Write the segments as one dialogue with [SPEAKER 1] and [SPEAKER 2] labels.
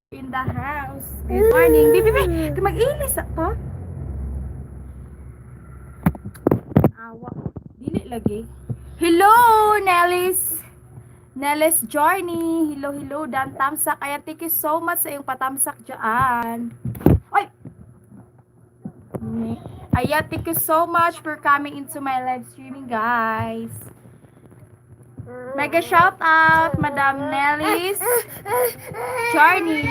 [SPEAKER 1] in the house. Good morning. Bibi, mag-ilis to? Awa. Dili lagi. Hello, Nellis. Nellis Journey. Hello, hello. Dan tamsak. Ayan, thank you so much sa iyong patamsak dyan. Oy! Ayan, thank you so much for coming into my live streaming, guys. Mega shout out, Madam Nellis Journey.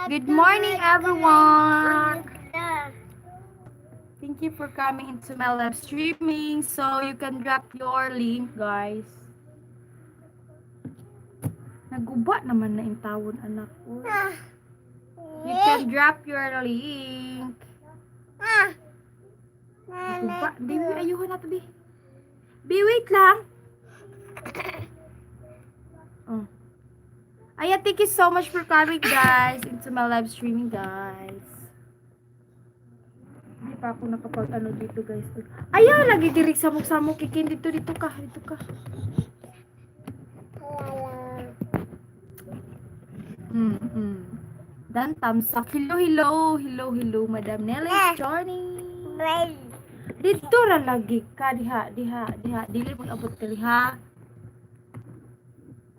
[SPEAKER 1] Good morning, everyone. Thank you for coming into my live streaming. So you can drop your link, guys. Naguba naman na yung tawon, anak ko. You can drop your link. Naguba. Di, ayuhan na to, Bi. Bi, wait lang. Oh. Ayan, thank you so much for coming, guys, into my live streaming, guys. Hindi pa ako nakapag-ano dito, guys. Ayaw, lagi dirig samok-samok. Kikin, dito ka. Dito ka. Dan tamsak. Hello, Madam Nelly Johnny. Dito ra lagi ka, diha. Dili mag-abot ka, diha.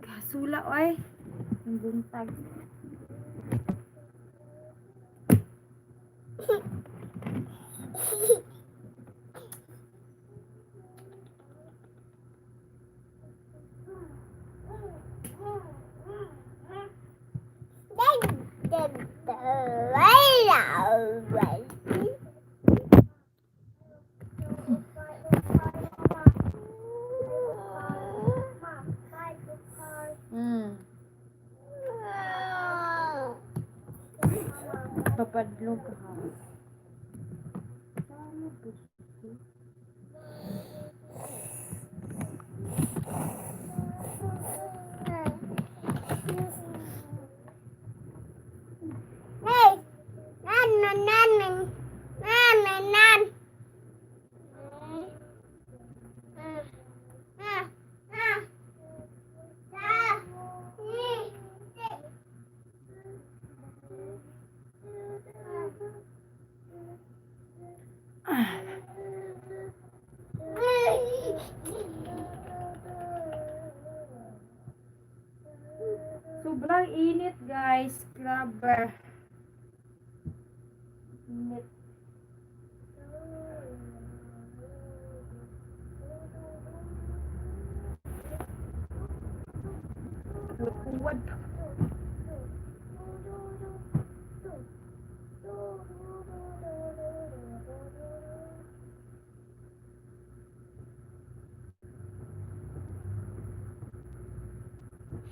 [SPEAKER 1] Kasula, oy. Ang buntag. Papadlog ka ha. Sobrang init, guys. Grabe. Init. Lukuwad.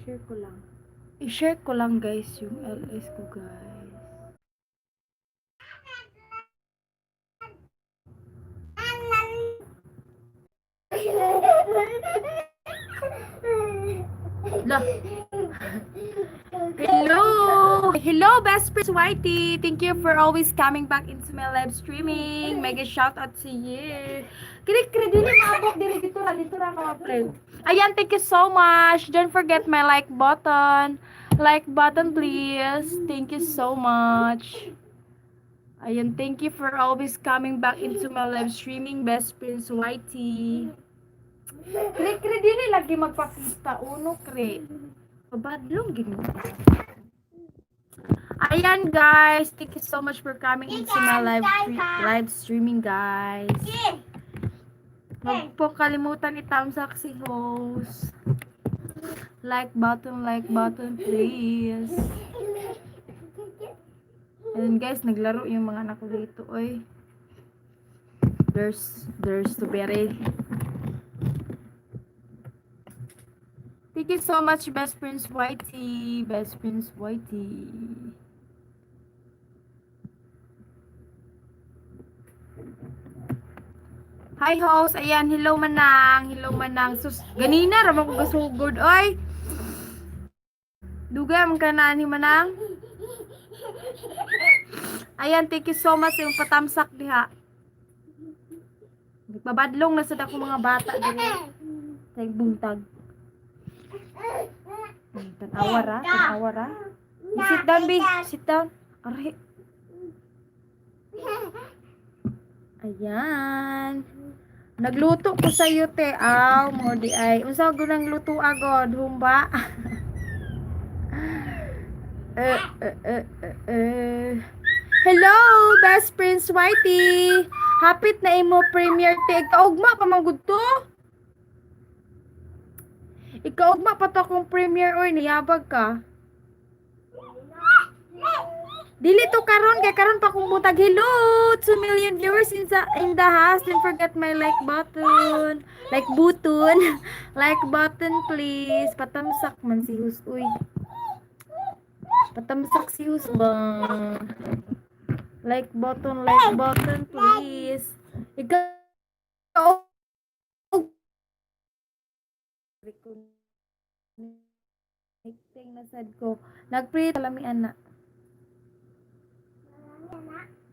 [SPEAKER 1] Share ko lang. I-share ko lang, guys, yung LS ko, guys. Lah. Hello, best friends Whitey. Thank you for always coming back into my live streaming. Mega shout out to you. Kiri dili maabot dito ra ka friend. Ayan, thank you so much. Don't forget my like button. Like button, please. Thank you so much. Ayan, thank you for always coming back into my live streaming, best friends Whitey. Kri dili lagi magpakita uno kri. Pabadlong gini. Ayan, guys, thank you so much for coming into my live streaming, guys. Huwag po kalimutan i-thumbs up si host. Like button, please. Ayun guys, naglaro yung mga anak ko dito, oy. There's strawberry. Thank you so much, Best Prince Whitey. Best Prince Whitey. Hi, host. Ayan, hello manang. Hello manang. Sus, ganina, ramang ko gasugod, oy. Dugam ka na ni manang. Ayan, thank you so much yung patamsak diha. Nagpabadlong na sa dako mga bata dire. Kay buntag. Tan-awara. Sit down, B. Sit down. Are. Ayan. Nagluto ko sa iyo, te. Aw, mo di ay. Unsa ko nang luto agod, humba? Hello, Best Prince Whitey. Hapit na imo premiere, te. Kaugma pa magud to. Ikaugma pa to kung premiere, oy, niyabag ka. Dili to karon kay karon pa kung butag. Hello, 2 million viewers in the house. Don't forget my like button. Like button. Like button please. Patamsak man si Hus. Uy. Patamsak si Hus ba? Like button please. Ikaw connecting na sad ko. Nagpre talamian na.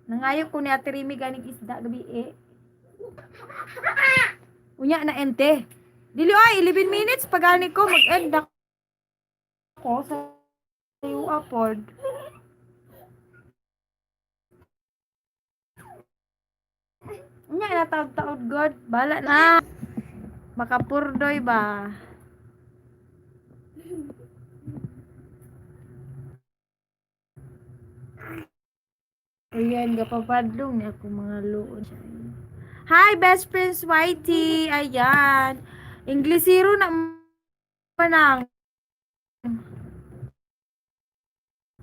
[SPEAKER 1] Nangayo ko ni Ate Rimi ganing isda gabi eh. Unya na ente. Dili ay 11 minutes pagani ko mag-end ako sa yung upload. Unya na taod-taod god. Bala na. Makapurdoy ba? Ayan, gapapadlong niya akong mga luon siya. Hi, Best Prince Whitey. Ayan. Inglesiro na manang.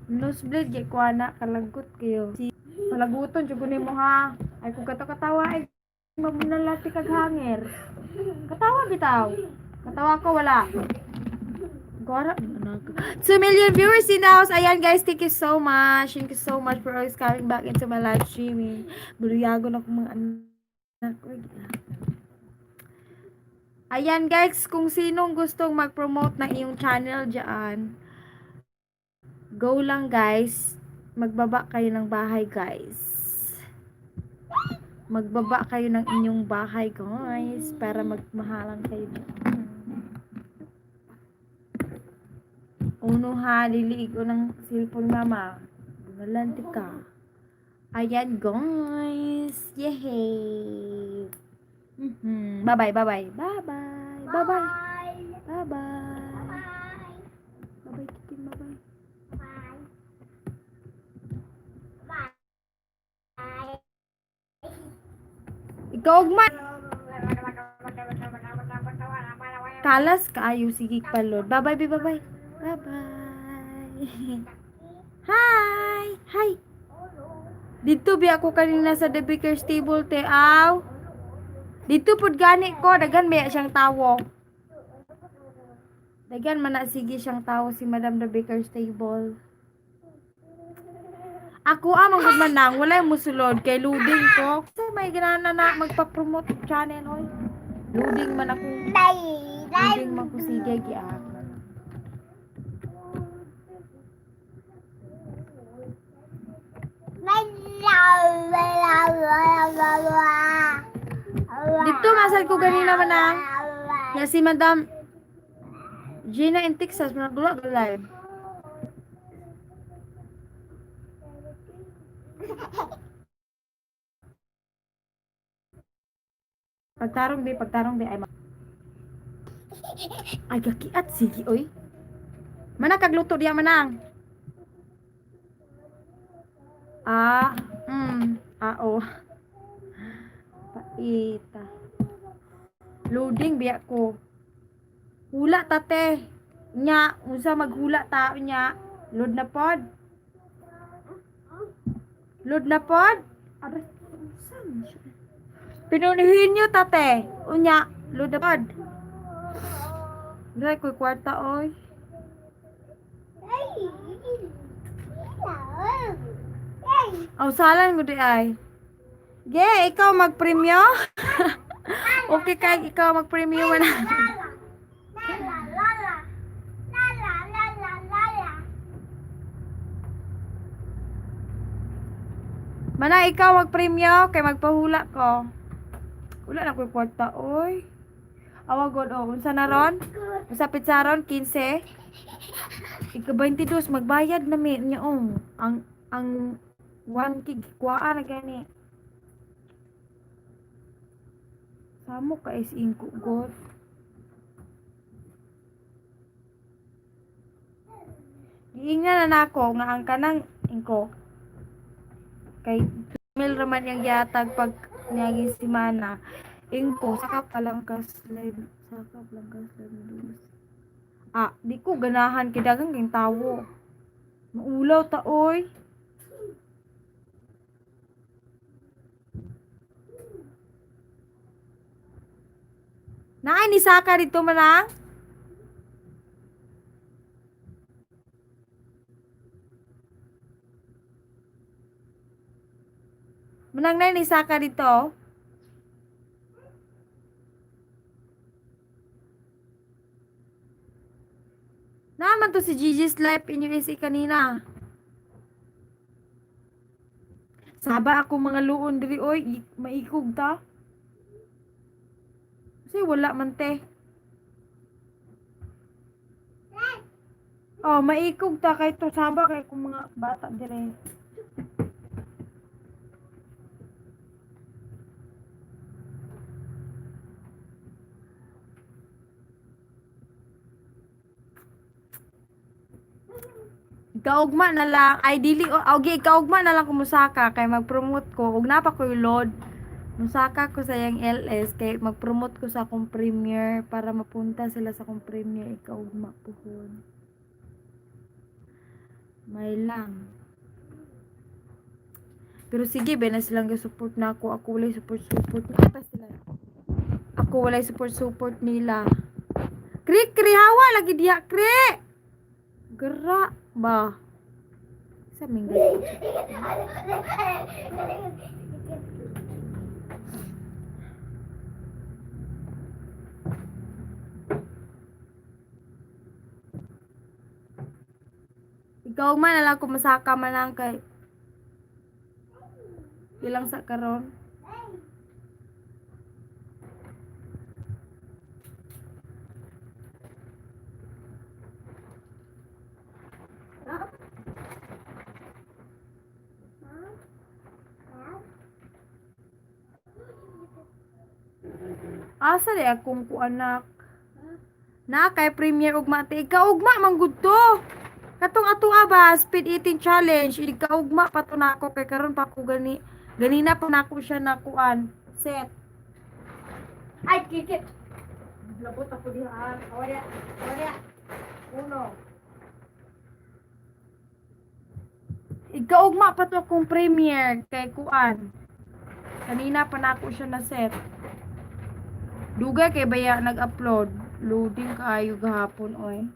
[SPEAKER 1] Nosebleed, kay kuana, kalagot kayo. Palaguton, tsugo mo ha. Ay, kung katawa ay mabunalati kag hanger. Katawa bitaw. Katawa ko, wala. 2 million viewers in the house. Ayan guys, thank you so much. Thank you so much for always coming back into my live streaming. Buluyago na akong mga anak. Ayan guys, kung sinong gustong mag-promote ng iyong channel dyan, go lang guys. Magbaba kayo ng bahay guys. Magbaba kayo ng inyong bahay guys para magmahalan kayo dyan. Uno ha, liliig ko ng cellphone mama. Bunalanti ka. Ayan guys. Yehey. Bye-bye. Bye-bye. Bye-bye, Kitin. Bye-bye. Ikaw, man. Kalas kaayo. Sige, palod. Bye-bye, bye-bye. Bye-bye. Hi. Dito bi ako kanina sa the baker's table, te. Aw. Dito pud gani ko. Dagan baya siyang tawo. Dagan man na sige siyang tawo si Madam the baker's table. Ako manggod man nang wala mo sulod kay loading ko. Kasi may ganana na magpa-promote channel hoy. Loading man ako. Loading man ko sige giat. Dito masal ko ganina man na. Ya si Madam Gina in Texas nagdula ka live. Pagtarong di ay gakiat sige oy. Mana kagluto diya manang. Oh. Paita. Loading biya ko. Hula tate. Nya, unsa maghula ta nya. Load na pod. Load na pod. Aray, saan siya? Pinunuhin niyo tate. Unya, load na pod. Dre, ko'y kwarta oy. Aw, salan mo di ay. Ge, ikaw mag-premyo? Okay kay ikaw mag-premyo man. Mana ikaw mag-premyo kay magpahula ko. Wala na ko'y kwarta oy. Awa god oh, unsa na ron? Usapit sa ron 15. Ika 22 magbayad na mi niya oh. Ang 1 gig kuha na gani. Samo ka is ingko god. Giingnan na nako nga ang kanang ingko kay mil raman yang gihatag pag niaging semana. Ingko saka palang slide. Saka palang slide. Ah, di ko ganahan kay dagang king tawo. Maulaw ta oy. Naay ni Saka dito manang? Manang na ni Saka dito. Naman to si Gigi's Life in USA kanina. Saba ako mga luon diri oy, maikog ta. Kasi wala man te. Oh, maikog ta kay to saba kay kung mga bata dire. Kaugma na lang, ay dili okay, kaugma na lang ko musaka kay mag-promote ko ug napa ko load. Musaka ko sa yang LS kay mag-promote ko sa akong premiere para mapunta sila sa akong premiere ikaugma puhon. May lang. Pero sige, ba na silang support na ako. Ako walay support na sila. Ako walay support nila. Kri hawa lagi dia kri. Gerak ba? Sa minggu. Ikaw man na lang kung masaka man lang kay ilang sa karon. Asa di akong ku anak. Na kay premier ugma te ikaw ugma man gud to. Katong ato ba speed eating challenge ikaw ugma pa to nako kay karon pa ko ganina pa nako siya nakuan set. Ay kikit. Labot ako diha. Kawaya. Uno. Ikaw ugma pa to akong premier kay kuan. Kanina pa nako siya na set. Dugay kay baya nag-upload. Loading kayo gahapon oy.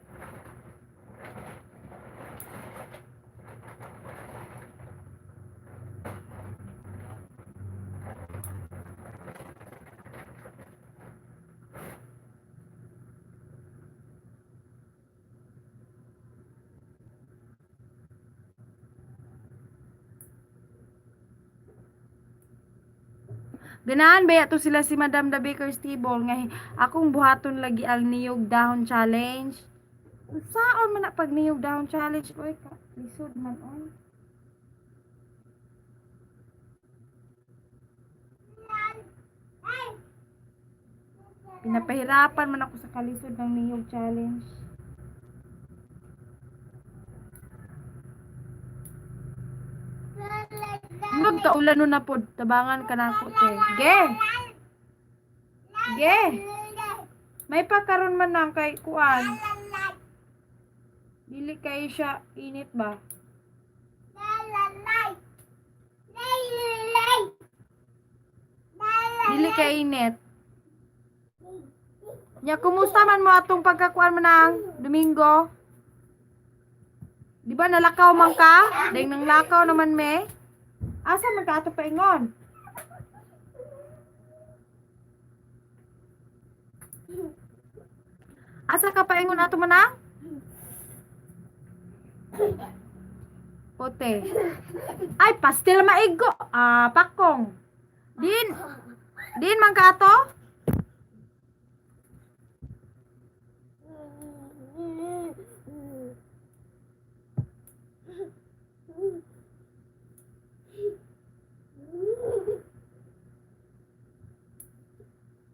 [SPEAKER 1] Ganahan ba to sila si Madam the Baker's Table nga akong buhaton lagi ang niyog dahon challenge. Saan man na pag niyog dahon challenge oy ka lisod man oy. Pinapahirapan man ako sa kalisod ng niyog challenge. Nung kaulan nun na po, tabangan ka na ako, te. Ge! May pagkaroon man lang kay kuan. Dili kay siya init ba? kainit. Nya, kumusta man mo atong pagkakuan mo ng Domingo? Di ba nalakaw man ka? Dahil nang lakaw naman me. Asa man ka ato paingon? Asa ka paingon ato man na? Pote. Ay, pastel maigo. Pakong. Din man ka ato?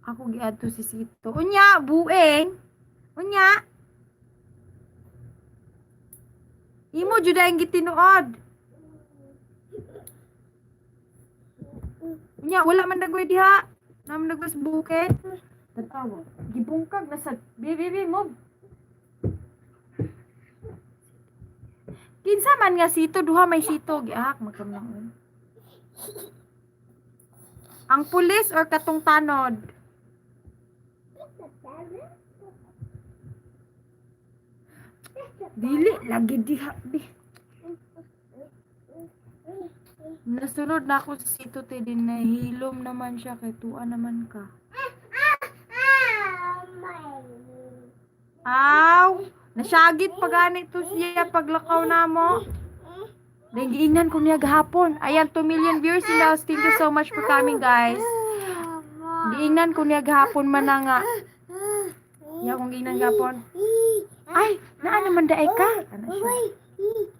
[SPEAKER 1] Ako giadto si Sito. Unya, bueng. Unya. Imo jud ang gitinuod. Unya, wala man dagway diha. Naman dagwas bukid. Tatawa. Gibungkag na sa bibi mo. Kinsa man nga Sito, duha may Sito giahak magkamnang. Ang pulis or katong tanod? Dili lagi diha bi. Nasunod na ako sa Sito te din na hilom naman siya kay tuwa naman ka. Aw, nasyagit pagani to siya paglakaw na mo. Dahil giingnan ko niya gahapon. Ayan, 2 million viewers in the house. Thank you so much for coming, guys. Giingnan ko niya gahapon man na nga. Iya kong giingnan gahapon. Ay, naa naman daay ka. Ano siya?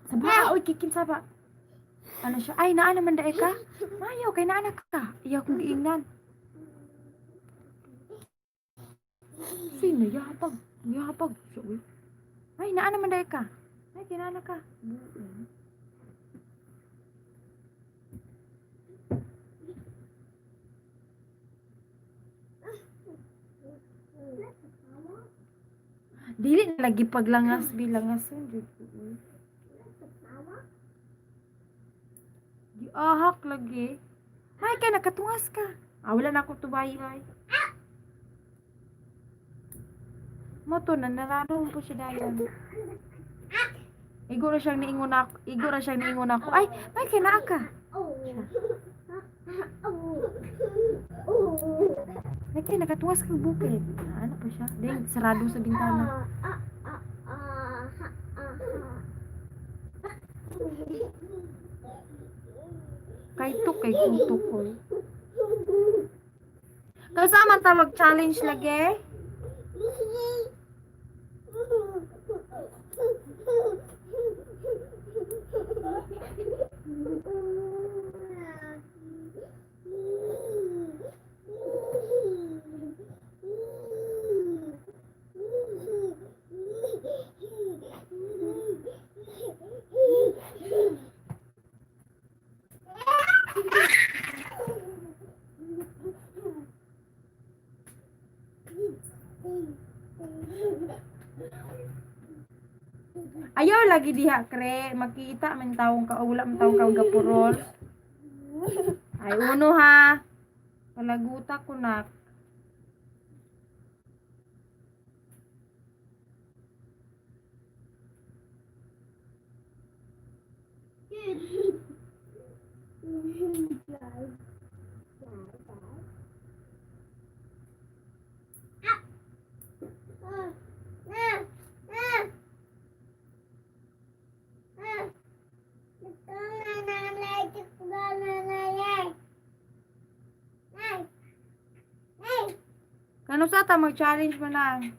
[SPEAKER 1] Saba, oy, kikin saba. Ano siya? Ay, naa naman daay ka. Mayo, kay naanak ka. Iya kong giingnan. Sino? Yapag. Yapag. Ay, naa naman daay ka. Ay, kinaanak ka. Dili lagi paglangas bilangas jud. Giahak lagi. Ay kay nakatungas ka. Wala na ako tubayi ay. Mo to na narano po siya dayon. Igora siyang niingon ako. Ay kay naa ka. Kay nakatuwas kang bukid. Ano pa siya? Ding sarado sa bintana. Kay kutok ko. Kasama ta mag-challenge lagi. Ayaw lagi diha kre, makita man taong ka, wala man taong ka gapurol. Ay uno ha. Palaguta ko na. Kano sa ta mag-challenge mo lang?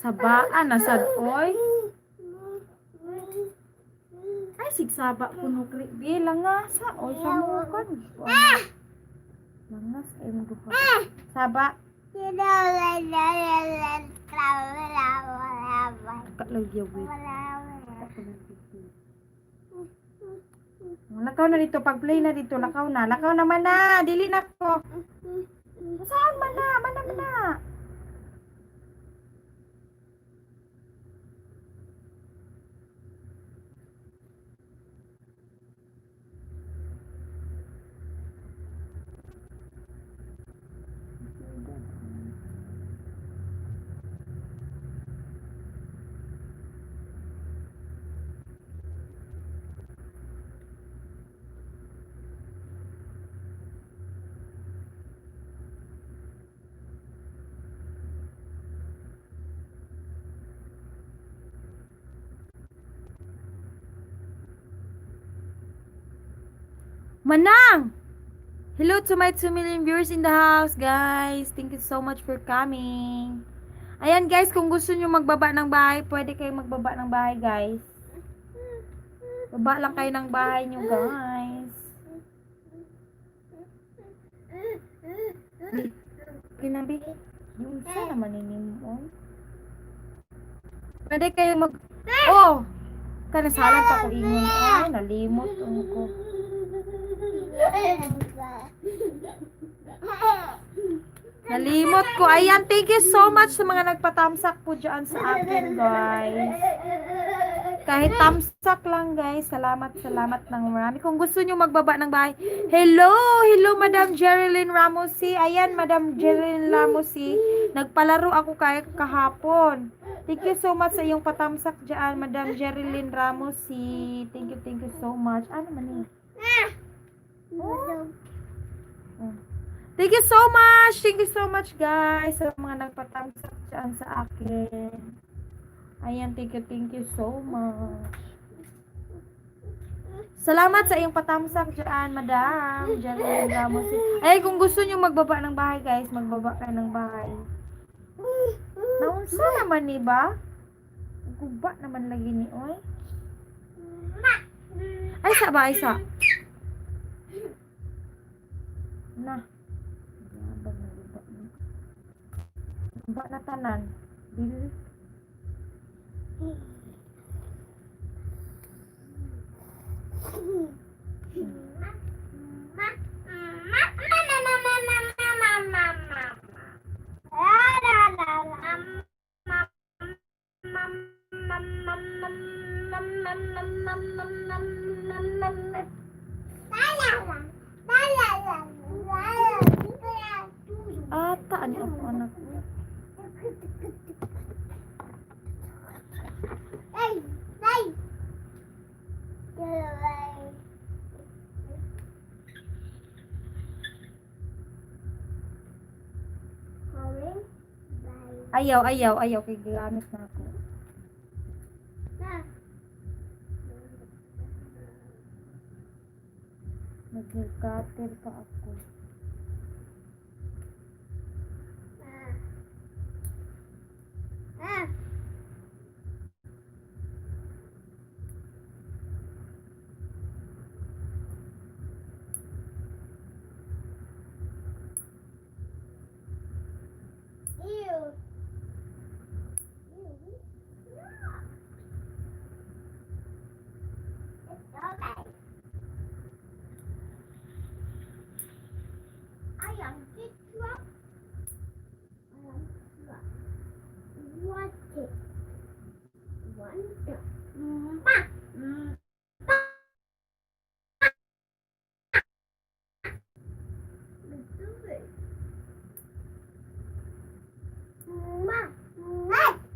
[SPEAKER 1] Sabaan na sad oy. Ay sigsaba puno kri langasa oy sa mukan. Langas kay mo duha. Saba. Kalagyaw. Lakaw na dito, pag-play na dito, lakaw na naman na, dili na ko. Saan man na, mana. Manang! Hello to my 2 million viewers in the house, guys. Thank you so much for coming. Ayan, guys, kung gusto nyo magbaba ng bahay, pwede kayo magbaba ng bahay, guys. Baba lang kayo ng bahay nyo, guys. Kinabi, yung isa naman mo. Pwede kayo Oh! Kanasalan pa ko ingon. Ay, nalimot ko. Nalimot ko. Ayan, thank you so much sa mga nagpatamsak po dyan sa akin, guys. Kahit tamsak lang, guys. Salamat ng marami. Kung gusto nyo magbaba ng bahay. Hello, Madam Jerilyn Ramosi. Ayan, Madam Jerilyn Ramosi. Nagpalaro ako kahapon. Thank you so much sa iyong patamsak dyan, Madam Jerilyn Ramosi. Thank you so much. Ano man eh? Thank you so much guys sa mga nagpatamsak dyan sa akin. Ayan, thank you so much. Salamat sa iyong patamsak dyan, Madam Jerilyn Ramos. Ay, kung gusto nyo magbaba ng bahay, guys, magbaba kayo ng bahay. Naunsa naman ni ba? Guba naman lagi ni oy. Ay, sa ba, ay sa? Na. Guba na tanan. Dili. Ata ani ako anak ko. Ayaw kay gamit na ako. Nag-cutter pa ako.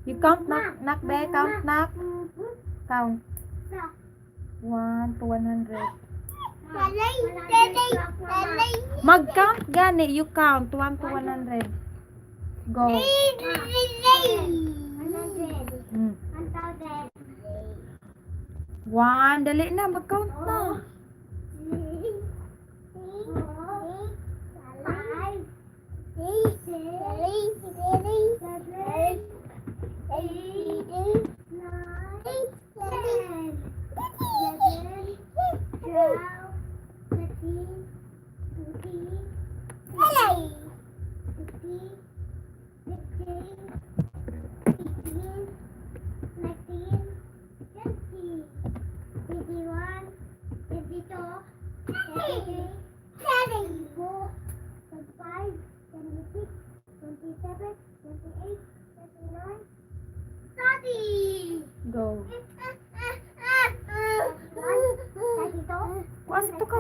[SPEAKER 1] You count knock be, count knock. Count. 1 to 100. Mag-count gani, you count 1 to 100. Go. 1, dali na, mag-count na. Go. Wasa to ka.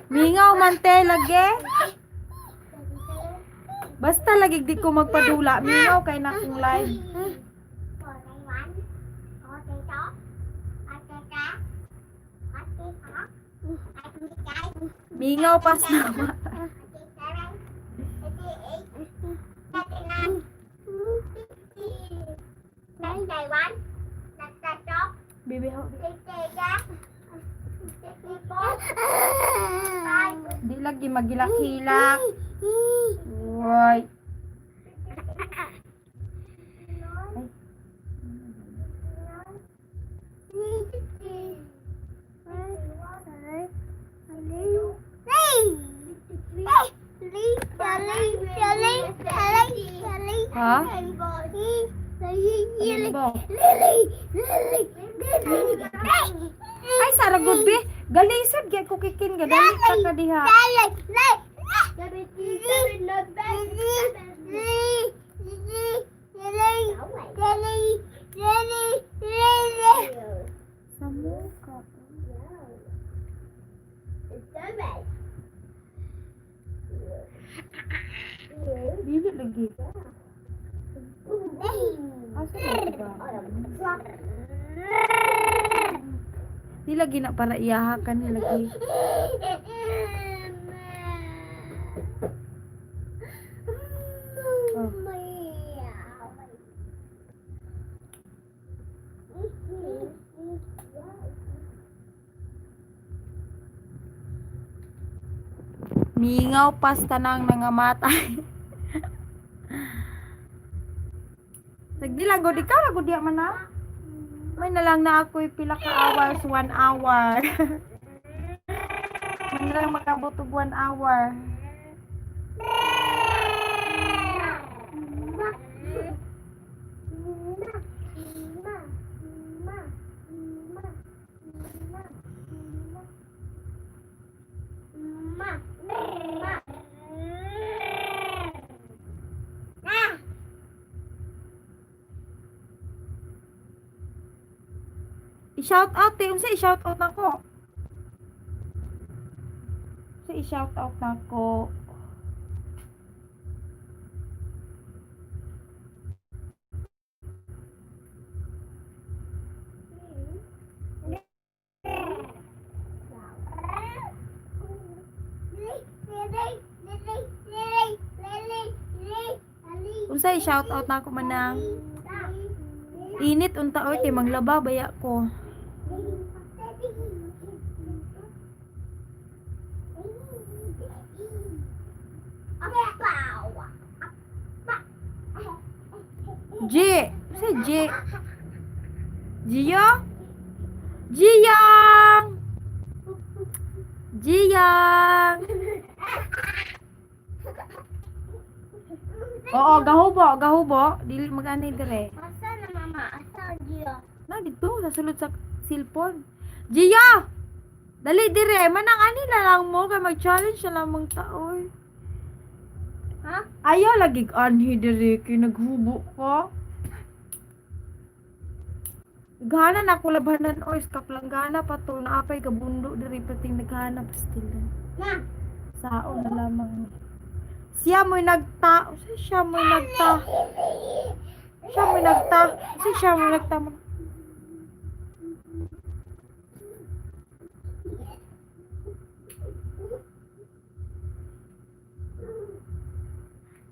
[SPEAKER 1] Mingaw man te lagi. Basta lagi di ko magpadula. Mingaw kay na kong live. Mingaw pas na mata. Bibi ho. Di lagi magilak-hilak. Woy. Ha? Ay, saragod be. Galisod gyud ko kikin ga dali ka diha. Samuka. Dili lagi. Asa ba? Di lagi na para iyahakan ni lagi. Oh. Mingaw pas tanang nangamatay. Nagdilang gud ikaw ra gud man na. May na lang na ako'y pila ka hours, 1 hour. May na lang makabot og 1 hour. I-shout out unsa i-shout out nako. I-shout out nako. Unsa i-shout out nako manang. Init unta oy kay manglaba baya ko. J, sa J. Jio? Jiyang. Jiyang. Oo, gahubo. Dili magani dire.
[SPEAKER 2] Asa na mama? Asa Gio?
[SPEAKER 1] Na dito sa sulod sa cellphone. Jia! Dali dire, manang ani na lang mo kay mag-challenge na lang mong taoy.
[SPEAKER 2] Ha?
[SPEAKER 1] Ayaw lagi anhi dire kay naghubo ko. Gana na ko labanan oy, kaplangana pa to naapay kabundo dire pating naghanap still.
[SPEAKER 2] Na.
[SPEAKER 1] Sao na lamang. Siya mo'y nagta. Siya mo'y nagta. Siya mo'y nagta.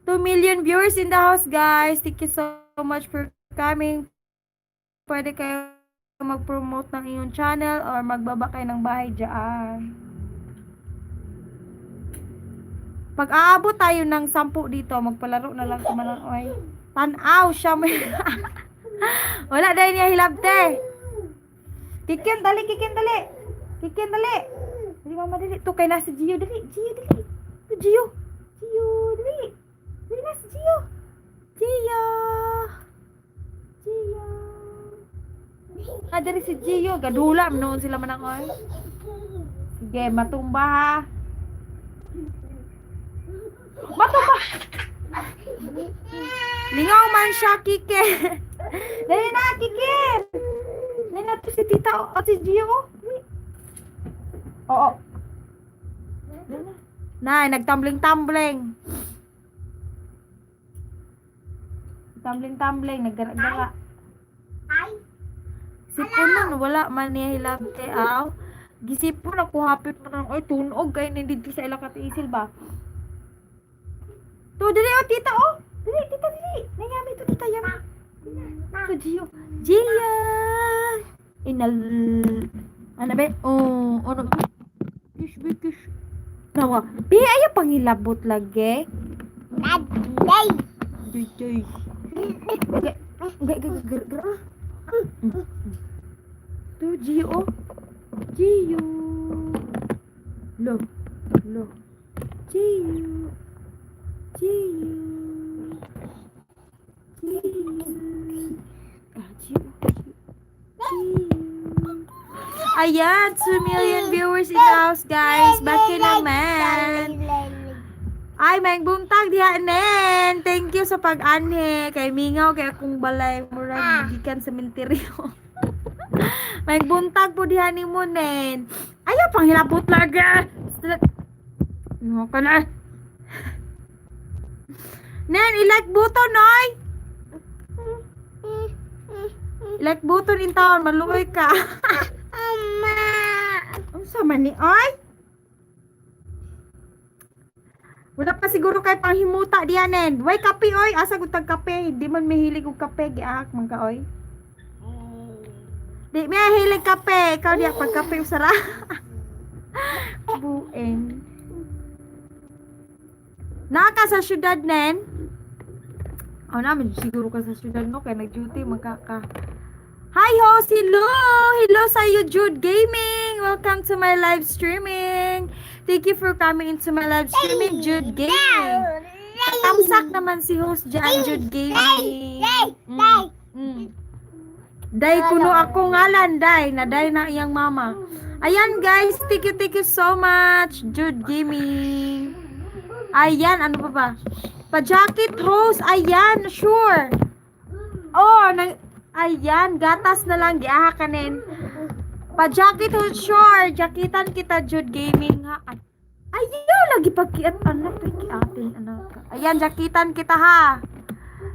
[SPEAKER 1] 2 million viewers in the house, guys. Thank you so much for coming. Pwede kayo mag-promote ng inyong channel or magbaba kayo ng bahay dyan. Pag aabot tayo ng 10 dito, magpalaro na lang sa mananoy. Tanaw siya may... Wala dahil niya hilabte. Kikin, dali. Kikin, dali. Dali, mama, dali. Tu kay nasa Gio, dali. Gio, dali. Tu Gio. Gio, dali. Dali na si Gio. Gio. Gio. Dali si Gio. Gadula, noon sila manangoy. Sige, matumba ha. Matumba! Lingaw man siya, Kike. Dali na, Kike. Dali na to si tita o si Gio. Oo. Nay, nagtumbling-tumbling. Tumbling-tumbling, naggara-gara. Sipon nun, wala man niya hilabte, aw. Gisipon ako hapit mo nang, oy, tunog kayo nandito sa ilakat isil ba? To, dili, oh, tita, oh. Dili, tita, dili. Nayami to, tita, yami. To, Gio. Gio! Inal... Ano ba? Oh, ano? Kish, kish. Nawa. Bi, ayaw pangilabot lagi.
[SPEAKER 2] Dagdag.
[SPEAKER 1] Day. Gak. To, Gio, oh. Gio. Lo. Gio. Ayan, 2 million viewers in the house, guys. Bakit naman? Ay, may buntag diha nen. Thank you sa pag-anhe. Kay mingaw, kay akong balay. Murag, gikan sa menteryo. May buntag po diha ni mo, nen. Ayaw, panghilabot lagi. Nga ka na. Nen, i-like button, oy. I-like button in taon, maluoy ka.
[SPEAKER 2] Mama.
[SPEAKER 1] Ang sama ni, oy. Wala pa siguro kay panghimuta diyan, nen. Way kape, oy. Asa gud tag kape. Hindi man mahilig og kape, giahak man ka, oy. Di mahilig kape. Ikaw diya pag kape usara. Bueng. Naka sa syudad, nen. Oh, naman siguro ka sa syudad, no? Kaya nag-duty, magkaka. Hi, host! Hello! Hello sa you, Jude Gaming! Welcome to my live streaming! Thank you for coming into my live streaming, Jude Gaming! Tamsak naman si host dyan, Jude Gaming! Day, kuno ako ngalan, Day. Na Day na iyang mama. Ayan, guys. Thank you so much, Jude Gaming! Ayan, ano pa ba? Pa-jacket rose, ayan, sure. Oh, ayan, gatas na lang, giaha kanin. Pa-jacket rose, sure. Jakitan kita, Jude Gaming, ha. Ayaw, lagi pagkiat, anak, pagkiatin, anak. Ayan, jakitan kita, ha.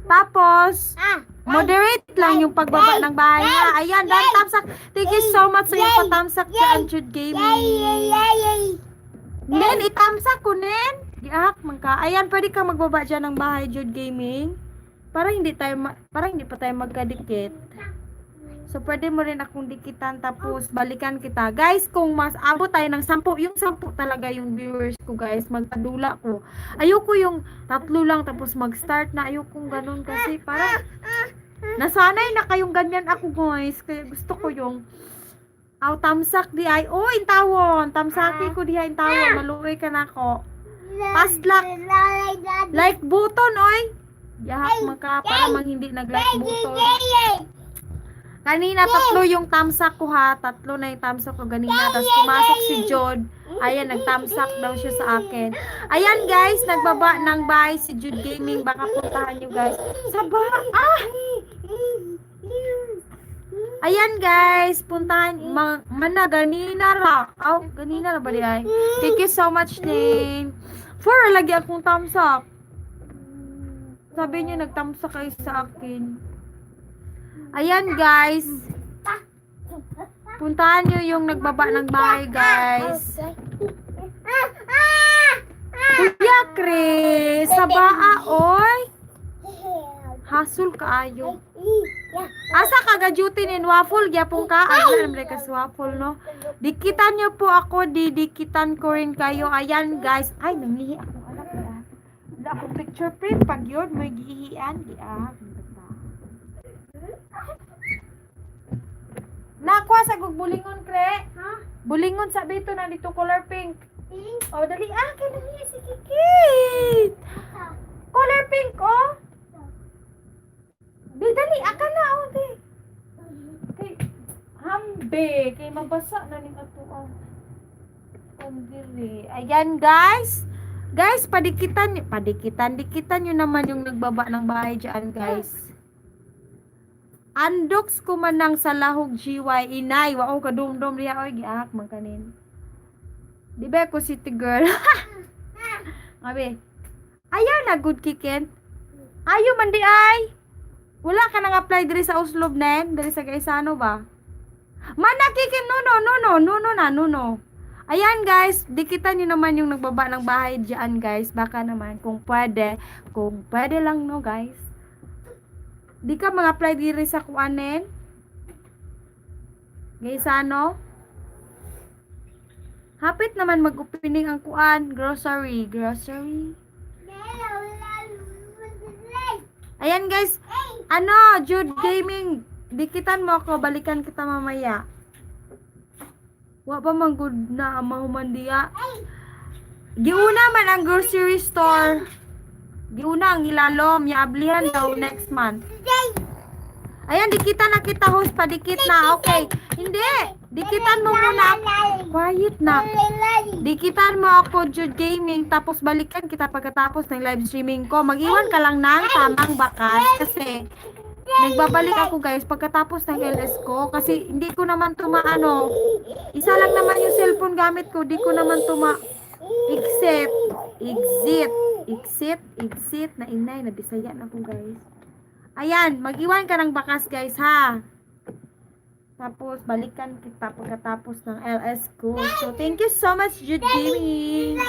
[SPEAKER 1] Tapos, moderate lang yung pagbaba ng bahay, ha. Ayan, dan tamsak. Thank you so much sa yung patamsak dyan, Jude Gaming. Nen, itamsak ko, Nen. Giahak man ka. Ayan, pwede ka magbaba dyan ng bahay, Jude Gaming. Para hindi pa tayo magkadikit. So, pwede mo rin akong dikitan, tapos balikan kita. Guys, kung mas abot tayo ng 10, yung 10 talaga yung viewers ko, guys, magpadula ko. Ayoko yung 3 lang, tapos mag-start na. Ayoko ganun kasi parang nasanay na kayong ganyan ako, guys. Kaya gusto ko yung tamsak di ay. Oh, intawon. Tamsaki ko di ay intawon. Maluoy ka na ako. Fast luck. Like button, oy. Yahak maka para mang hindi nag-like button. Kanina 3 yung tamsak ko, ha. 3 na yung tamsak ko ganina. Tapos pumasok si Jod. Ayan, nagtamsak daw siya sa akin. Ayan, guys. Nagbaba ng bahay si Jude Gaming. Baka puntahan nyo, guys. Saba. Ayan, guys. Puntahan. Mana, ganina ra. Ganina ra ba di ay? Thank you so much, Ning. For lagi akong tamsak. Sabi niya nagtamsak kayo sa akin. Ayan, guys. Puntahan nyo yung nagbaba ng bahay, guys. Kuya Chris, sabaa, oy. Hasul kaayo. Asa ka ga-duty nin waffle, gyapon ka. Alam ka sa waffle, no? Dikitan nyo po ako, dikitan ko rin kayo. Ayan, guys. Ay, nangihi akong anak na. Wala akong picture print. Pag yun, may gihihian. Nakuha sa gugbulingon, kre. Ha? Mulingon sa dito na dito color pink. Oh, dali dali si Kikit. Color pink oh. Di dali na oh di. Kay hambe kay mabasa na ni ato ang diri. Ayan guys. Guys, dikitan nyo naman yung nagbaba ng bahay dyan, guys. Andoks ko man ng salahog GY inay. Wow, kadumdum riya. Oy, giahak man kanin. Di ba ko city girl? Abi. Ayaw na good kikin. Ayaw man di ay. Wala ka nang apply diri sa Uslob nen, diri sa Gaisano ba? Manakikin no. Ayan guys, dikitan nyo naman yung nagbaba ng bahay dyan guys. Baka naman kung pwede lang no guys. Di ka mag-apply diri sa kuanen. Gaisano. Hapit naman mag-opening ang kuan, grocery. Ayan guys, Jude Gaming, dikitan mo ako, balikan kita mamaya. Wa pa man good na mahumandiya. Giuna man ang grocery store. Giuna ang ilalom, yaablihan daw next month. Ayan, dikitan na kita host, padikit na. Okay. Hindi. Dikitan mo muna. Quiet na. Dikitan mo ako, Jude Gaming, tapos balikan kita pagkatapos ng live streaming ko. Mag-iwan ka lang ng tamang bakas kasi nagbabalik ako guys pagkatapos ng LS ko kasi hindi ko naman tumaano. Isa lang naman yung cellphone gamit ko. Di ko naman exit na inay na Bisaya na ako guys. Ayan, mag-iwan ka ng bakas guys ha. Tapos balikan kita pagkatapos ng LS ko. So thank you so much Jude Gaming.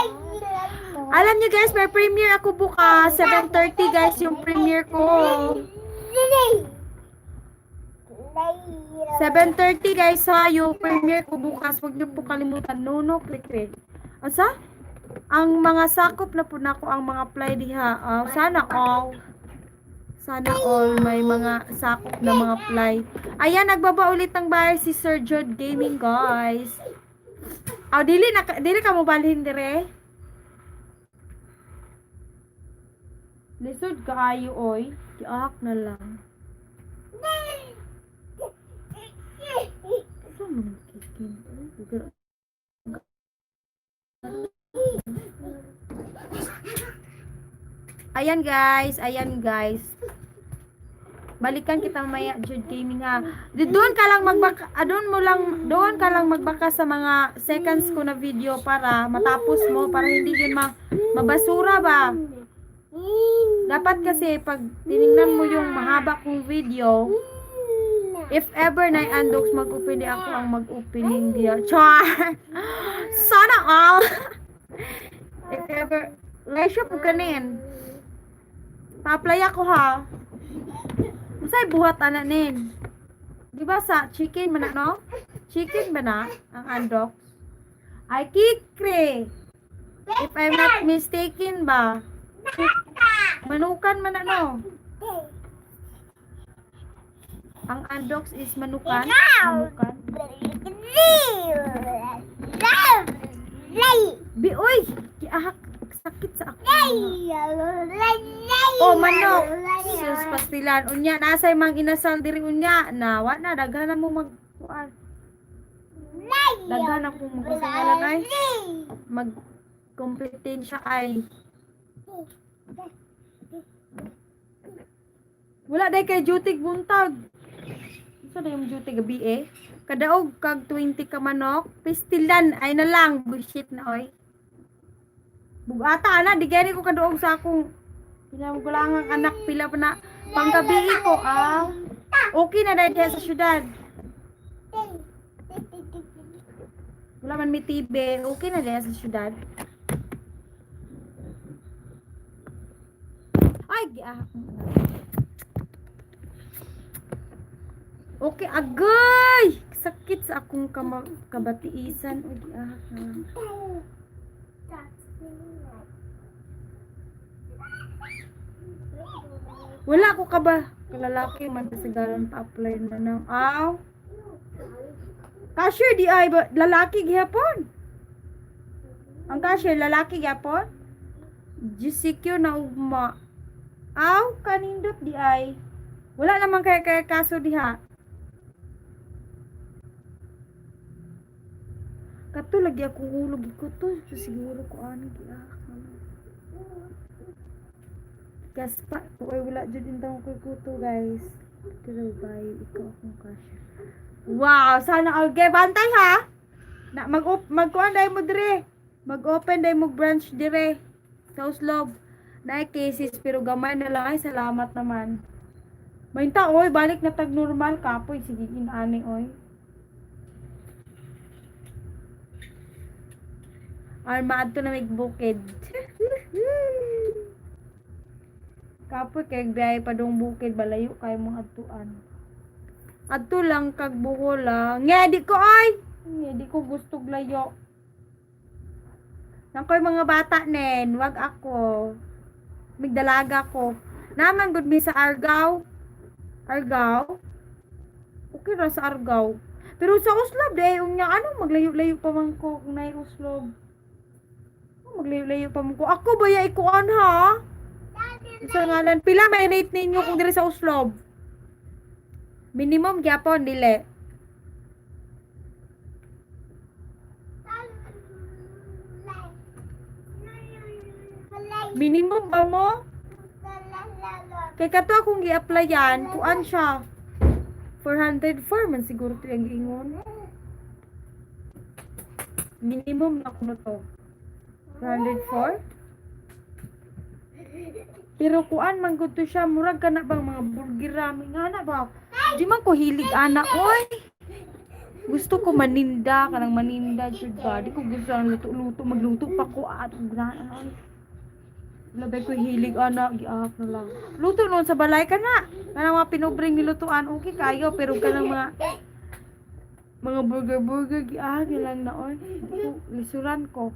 [SPEAKER 1] Alam niyo guys, may premiere ako bukas 7:30 guys yung premiere ko. 7:30 guys ha, yung premiere ko bukas. Huwag niyo po kalimutan. No, click. Asa? Ang mga sakop na po na ko ang mga apply diha. Sana all may mga sakop na mga apply. Ayan, nagbaba ulit ng bahay si Sir Jude Gaming guys. Dili ka mo balhin dire. Lisod kaayo oy. Giahak na lang. Ayan guys. Balikan kita mamaya Jude Gaming ha. Doon ka lang magbaka sa mga seconds ko na video para matapos mo, para hindi yun mabasura ba. Dapat kasi pag tiningnan mo yung mahaba kong video, if ever na undox mag-opening ako ang mag-opening dia. Char! Sana all! If ever, lesyo po kanin. Pa-apply ako ha. Masay buhat ananin. Diba sa chicken man no? Chicken ba na ang undox? Ay kikre. If I'm not mistaken ba? Manukan man no? Ang undox is manukan. Oy! Kiahak sakit sa ako. Oh, manok. Sus pastilan. Unya, nasay mang inasal diri unya. Nawa na, daghan na mo magkuan. Daghan na mo magkasalan ay. Mag-competensya ay. Wala day kay jutig buntag. Isa day yung jutig gabi eh. Kadaog kag 20 ka manok. Pistilan ay na lang. Bullshit na oy. Bugata ana, di gani ko kadoog sa akong pinagulangang anak pila pa na panggabi ko okay na dahil sa syudad. Wala man may TV, okay na dahil sa syudad. Ay, okay, agay! Sakit sa akong kabatiisan. O, giahak na. Wala ko ka ba? Kalalaki man sa galang pa-apply na ng Cashier di ay lalaki gyapon. Ang cashier lalaki gyapon. GCQ na ugma. Aw, kanindot di ay. Wala naman kaya kaso diha. Kato lagi ako hulog ko to. So, siguro ko ano giya. Gaspa ko ay wala jud intang ko kuto guys. Pero bye ikaw akong cashier. Wow, sana okay bantay ha. Na mag-kuan dai mo dire. Mag-open dai mo branch dire. Sa Uslob. Na cases pero gamay na lang ay salamat naman. Mainta oy balik na tag normal kapoy sige inani oy. Armado na may bukid. Kapoy kay biyay pa dong bukid balayo kay mong adtuan. Adto lang kag Bukol lang. Nga di ko ay. Nga di ko gusto layo. Nang koy mga bata nen, wag ako. Migdalaga ko. Naman gud mi sa Argao. Argao. Okay ra sa Argao. Pero sa Uslob de unya ano maglayo-layo pa man ko kung nay Uslob. Maglayo-layo pa man ko. Ako baya ikuan ha. Sa ngalan pila may rate ninyo kung dire sa Uslob? Minimum gyapon dili. Minimum ba mo? Kay kato akong gi-applyan, kuan siya. 404 man siguro to yung ingon. Minimum na kuno to. 404? Pero kuan man gud to siya, murag kana bang mga burger ramen nga na ba? Di man ko hilig ana oy. Gusto ko maninda, kanang maninda jud ba? Di ko gusto ang luto-luto, magluto pa ko at graan. Labay ko hilig ana, giahak na lang. Luto noon sa balay ka na. Kanang mga pinobring nilutuan, okay kayo, pero kanang mga burger giahak na lang naon. Lisuran ko.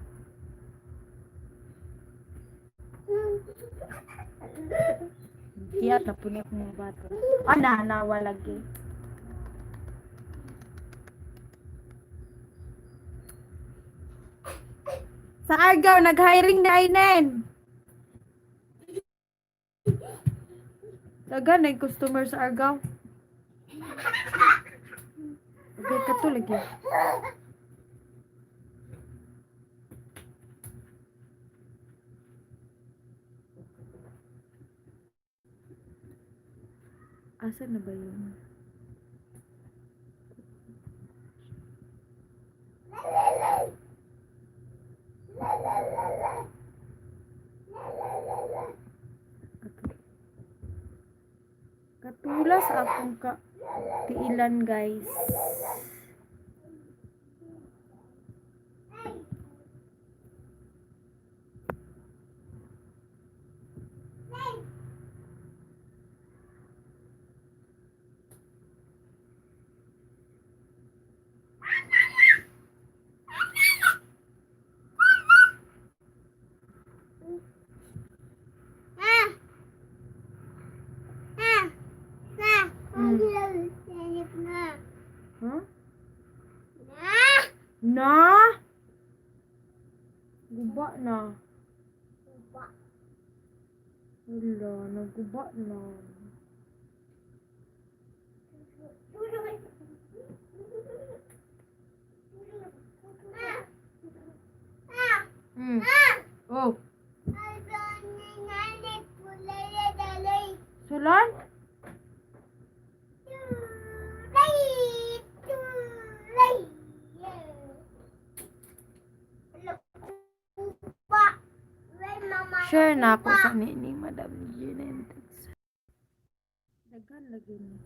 [SPEAKER 1] Kiyat na po niya mga bata. Nawa lagi. Sa Argao, nag-hiring na inen. Dagan na customer sa Argao. Okay, kato lagi. Asan na ba yun? Katulas akong tiilan guys. Huh? Na? Guba na. Wala, naguba na. Oh. Sulan? Share na ako sa ni Madam Jeanette. Dagan lagi ni.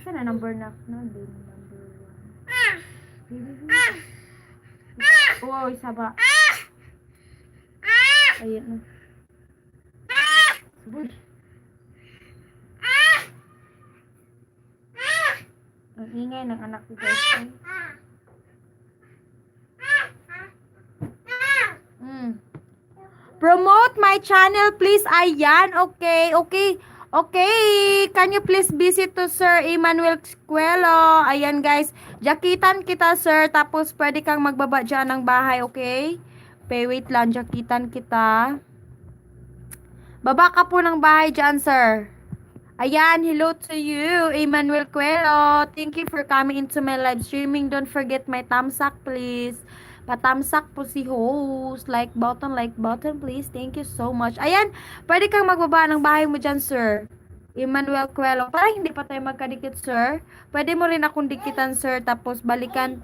[SPEAKER 1] Sana number na din number 1. Oh, isa ba? Ayun na. Sabod. Ang ingay ng anak ko guys. Promote my channel, please. Ayan, okay, okay. Okay, can you please visit to Sir Emmanuel Escuelo? Ayan guys, jakitan kita sir, tapos pwede kang magbaba dyan ng bahay, okay? Wait lang, jakitan kita. Baba ka po ng bahay dyan sir. Ayan, hello to you, Emmanuel Cuelo. Thank you for coming into my live streaming. Don't forget my thumbs up, please. Pa-thumbs up po si host. Like button, please. Thank you so much. Ayan, pwede kang magbaba ng bahay mo dyan, sir. Emmanuel Cuelo. Parang hindi pa tayo magkadikit, sir. Pwede mo rin akong dikitan, sir. Tapos balikan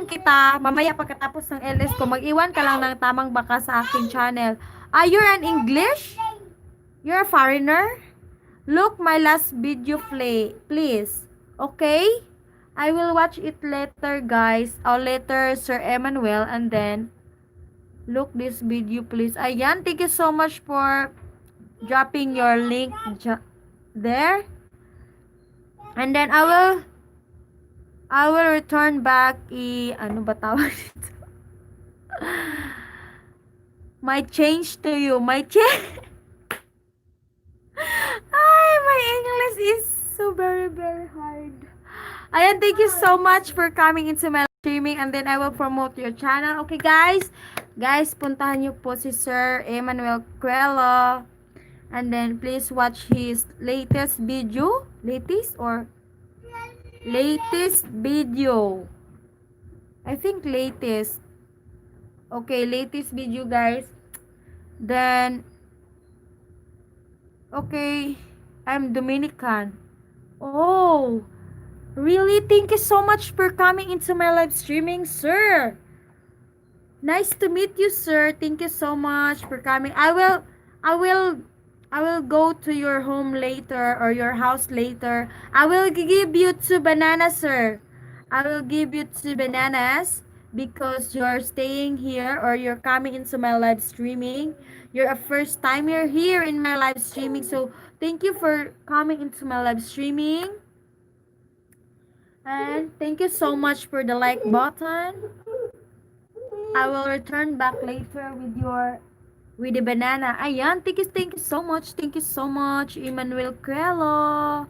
[SPEAKER 1] kita. Mamaya pagkatapos ng LS ko, mag-iwan ka lang ng tamang baka sa aking channel. You're an English? You're a foreigner? Look my last video play, please. Okay? I will watch it later, guys. Or later, Sir Emmanuel. And then, look this video, please. Ayan, thank you so much for dropping your link there. And then, I will return back ano ba tawag dito? My change to you. My change. Ay, my English is so very, very hard. Ayan, thank you so much for coming into my streaming and then I will promote your channel. Okay, guys? Guys, puntahan niyo po si Sir Emmanuel Cuelo. And then, please watch his latest video. Latest video. I think latest. Okay, latest video, guys. Then, okay, I'm Dominican. Oh, really? Thank you so much for coming into my live streaming, sir. Nice to meet you, sir. Thank you so much for coming. I will go to your home later or your house later. I will give you 2 bananas, sir. I will give you 2 bananas because you're staying here or you're coming into my live streaming. You're a first time you're here in my live streaming. So, thank you for coming into my live streaming. And thank you so much for the like button. I will return back later with the banana. Ayan, thank you so much. Thank you so much, Emmanuel Cuelo.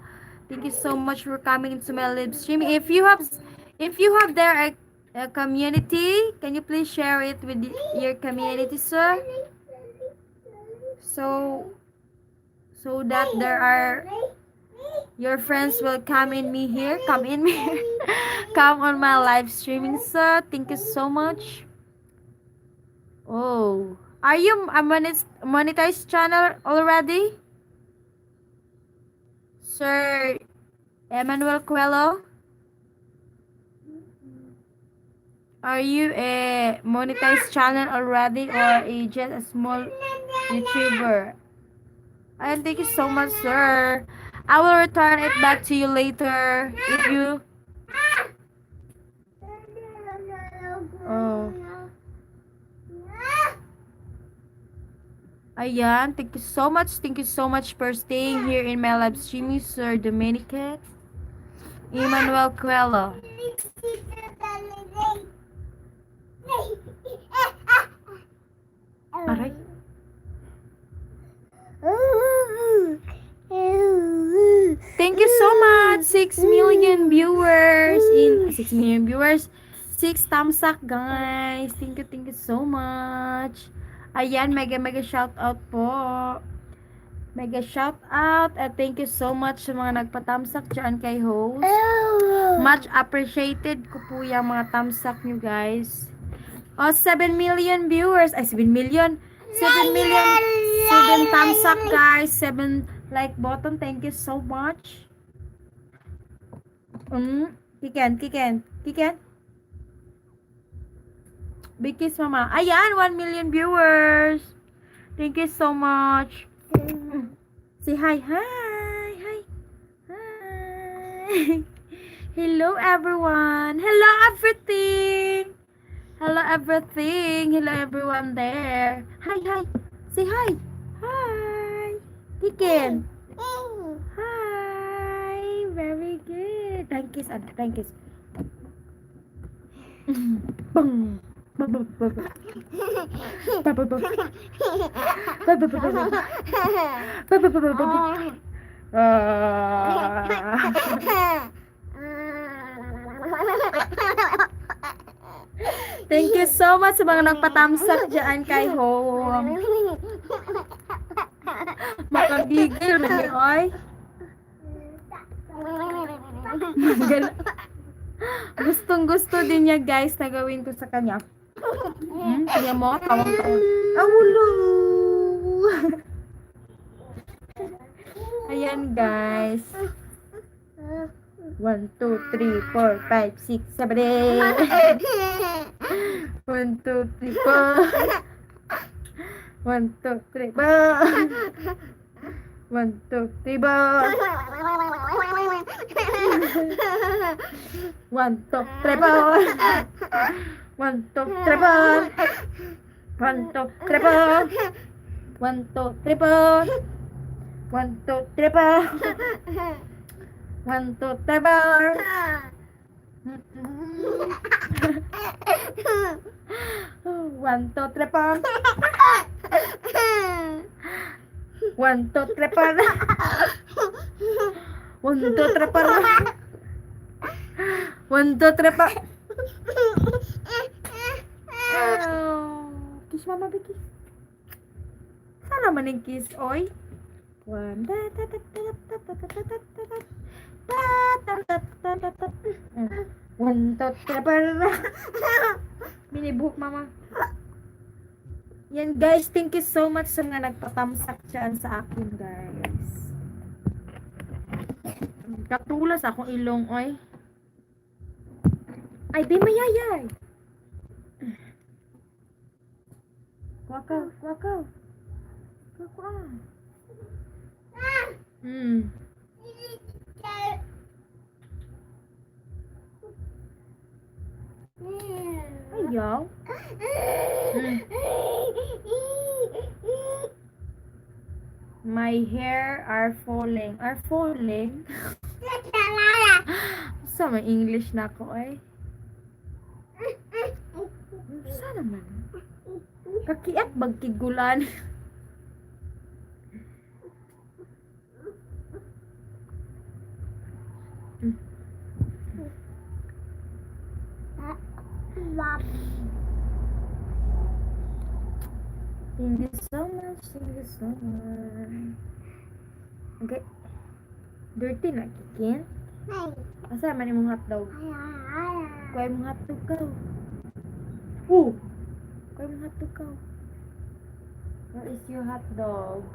[SPEAKER 1] Thank you so much for coming into my live streaming. If you have there a community, can you please share it with your community, sir? So that there are your friends will come in me here. Come on my live streaming, sir. Thank you so much. Oh, are you a monetized channel already, Sir Emmanuel Cuelo? Are you a monetized channel already or just a small YouTuber? And thank you so much, sir. I will return it back to you later if you. Oh. Ayan, thank you so much. Thank you so much for staying here in my live streaming, Sir Dominican Emmanuel Cuelo. Aray. Thank you so much. 6 million viewers. 6 thumbs up, guys. Thank you so much. Ayan, mega shout out po. Mega shout out at thank you so much sa mga nagpa-thumbs up dyan kay host. Much appreciated ko po yung mga thumbs up nyo, guys. 7 million viewers. Ay, 7 million. 7 thumbs up, guys. 7 like button. Thank you so much. Kiken. Big kiss, mama. Ayan, 1 million viewers. Thank you so much. Say hi. Hi. Hello, everyone. Hello, everything. Hello, everyone there. Hi. Say hi. Hi. Kiken. Hi. Very good. Thank you. Bang. Thank you so much sa mga nagpatamsak dyan kay Home. Makagigil na ni Oy. Gustong gusto din niya guys na gawin ko sa kanya. Kaya mo, tawang ko. Awulo! Ayan guys. 1, 2, 3, 4, 5, 6, 7, 8. 1, 2, 3, 4. 1, 2, 3, 4. 1, 2, 3, 4. 1, 2, 3, 4. 1, 2, 3, 4. 1, 2, 3, 4. 1, 2, 3, 4. 1, 2, 3, 4. 1, 2, 3, 4. 1, 2, 3, 4. 1, 2, 3, 4. 1, 2, 3, 4. 1, 2, 3, 4. Kiss mama, Vicky. Sana man yung kiss, oy. 1, 2, 3, 4. Binibuhok, mama. Yan guys, thank you so much sa mga nagpatamsak dyan sa akin guys. Katulas akong ilong, oy. Ay, di mayayay. Wakaw, wakaw. Wakaw. Ayaw. My hair are falling. Are falling? Sa may English na ako eh. Saan naman? Kakiat bagkigulan. Thank you so much. Thank you so much. Okay. Dirty na kikin. Asa man imong hotdog? Kuha imong hotdog ka. Kuha imong hotdog ka. Where is your hotdog?